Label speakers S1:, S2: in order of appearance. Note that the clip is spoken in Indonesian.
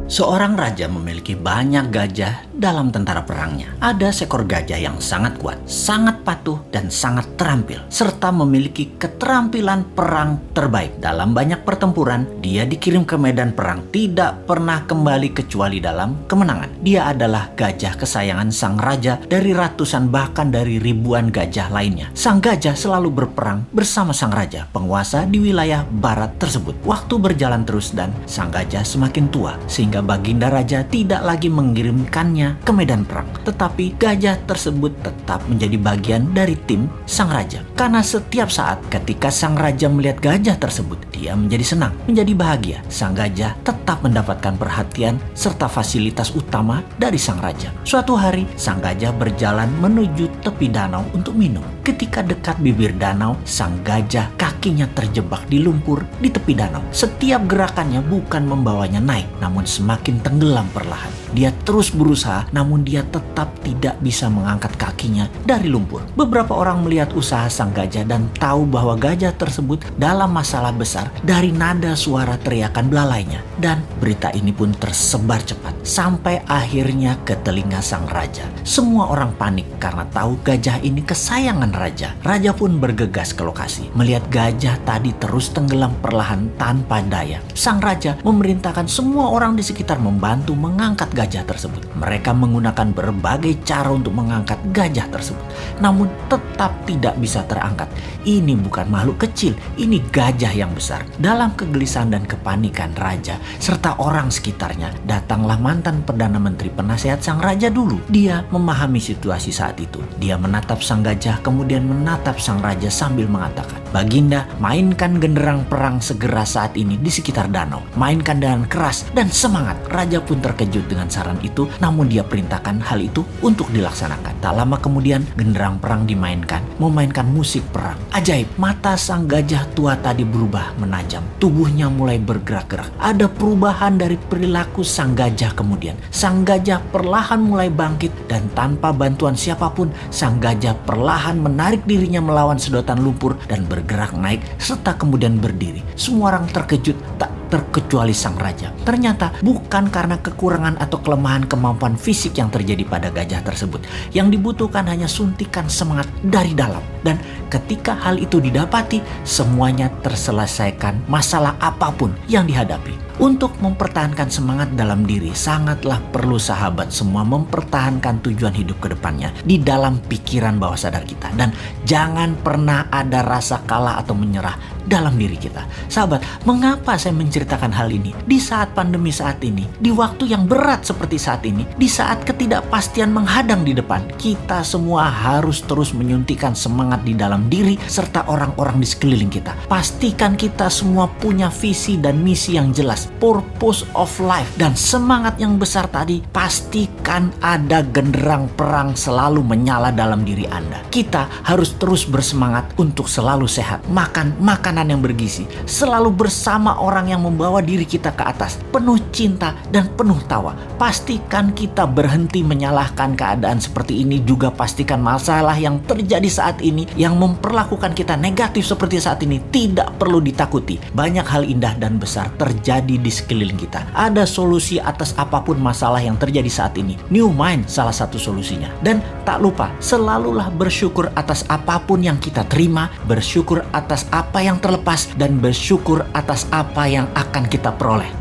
S1: Seorang raja memiliki banyak gajah dalam tentara perangnya. Ada seekor gajah yang sangat kuat, sangat patuh, dan sangat terampil, serta memiliki keterampilan perang terbaik. Dalam banyak pertempuran, dia dikirim ke medan perang, tidak pernah kembali kecuali dalam kemenangan. Dia adalah gajah kesayangan sang raja dari ratusan bahkan dari ribuan gajah lainnya. Sang gajah selalu berperang bersama sang raja, penguasa di wilayah barat tersebut. Waktu berjalan terus dan sang gajah semakin tua, sehingga baginda raja tidak lagi mengirimkannya ke medan perang. Tetapi gajah tersebut tetap menjadi bagian dari tim sang raja. Karena setiap saat ketika sang raja melihat gajah tersebut, dia menjadi senang, menjadi bahagia. Sang gajah tetap mendapatkan perhatian serta fasilitas utama dari sang raja. Suatu hari, sang gajah berjalan menuju tepi danau untuk minum. Ketika dekat bibir danau, sang gajah kakinya terjebak di lumpur di tepi danau. Setiap gerakannya bukan membawanya naik, namun semakin tenggelam perlahan. Dia terus berusaha, namun dia tetap tidak bisa mengangkat kakinya dari lumpur. Beberapa orang melihat usaha sang gajah dan tahu bahwa gajah tersebut dalam masalah besar dari nada suara teriakan belalainya. Dan berita ini pun tersebar cepat sampai akhirnya ke telinga sang raja. Semua orang panik karena tahu gajah ini kesayangan raja. Raja pun bergegas ke lokasi. Melihat gajah tadi terus tenggelam perlahan tanpa daya, sang raja memerintahkan semua orang di sekitar membantu mengangkat gajah tersebut. Mereka menggunakan berbagai cara untuk mengangkat gajah tersebut, namun tetap tidak bisa terangkat. Ini bukan makhluk kecil, ini gajah yang besar. Dalam kegelisahan dan kepanikan raja serta orang sekitarnya, datanglah mantan Perdana Menteri penasehat sang raja dulu. Dia memahami situasi saat itu. Dia menatap sang gajah, kemudian menatap sang raja sambil mengatakan, "Baginda, mainkan genderang perang segera saat ini di sekitar danau. Mainkan dengan keras dan semangat." Raja pun terkejut dengan saran itu, namun dia perintahkan hal itu untuk dilaksanakan. Tak lama kemudian, genderang perang dimainkan, memainkan musik perang. Ajaib, mata sang gajah tua tadi berubah menajam. Tubuhnya mulai bergerak-gerak. Ada perubahan dari perilaku sang gajah kemudian. Sang gajah perlahan mulai bangkit dan tanpa bantuan siapapun, sang gajah perlahan menarik dirinya melawan sedotan lumpur dan bergerak naik serta kemudian berdiri. Semua orang terkejut, tak terkecuali sang raja. Ternyata bukan karena kekurangan atau kelemahan kemampuan fisik yang terjadi pada gajah tersebut. Yang dibutuhkan hanya suntikan semangat dari dalam. Dan ketika hal itu didapati, semuanya terselesaikan masalah apapun yang dihadapi. Untuk mempertahankan semangat dalam diri, sangatlah perlu sahabat semua mempertahankan tujuan hidup ke depannya di dalam pikiran bawah sadar kita. Dan jangan pernah ada rasa kalah atau menyerah dalam diri kita. Sahabat, mengapa saya menceritakan hal ini? Di saat pandemi saat ini, di waktu yang berat seperti saat ini, di saat ketidakpastian menghadang di depan, kita semua harus terus menyuntikkan semangat di dalam diri serta orang-orang di sekeliling kita. Pastikan kita semua punya visi dan misi yang jelas, purpose of life, dan semangat yang besar tadi. Pastikan ada genderang perang selalu menyala dalam diri Anda. Kita harus terus bersemangat untuk selalu sehat, makan makanan yang bergizi, selalu bersama orang yang membawa diri kita ke atas, penuh cinta dan penuh tawa. Pastikan kita berhenti menyalahkan keadaan seperti ini. Juga pastikan masalah yang terjadi saat ini yang memperlakukan kita negatif seperti saat ini tidak perlu ditakuti. Banyak hal indah dan besar terjadi di sekeliling kita. Ada solusi atas apapun masalah yang terjadi saat ini. New Mind salah satu solusinya. Dan tak lupa, selalulah bersyukur atas apapun yang kita terima, bersyukur atas apa yang terlepas, dan bersyukur atas apa yang akan kita peroleh.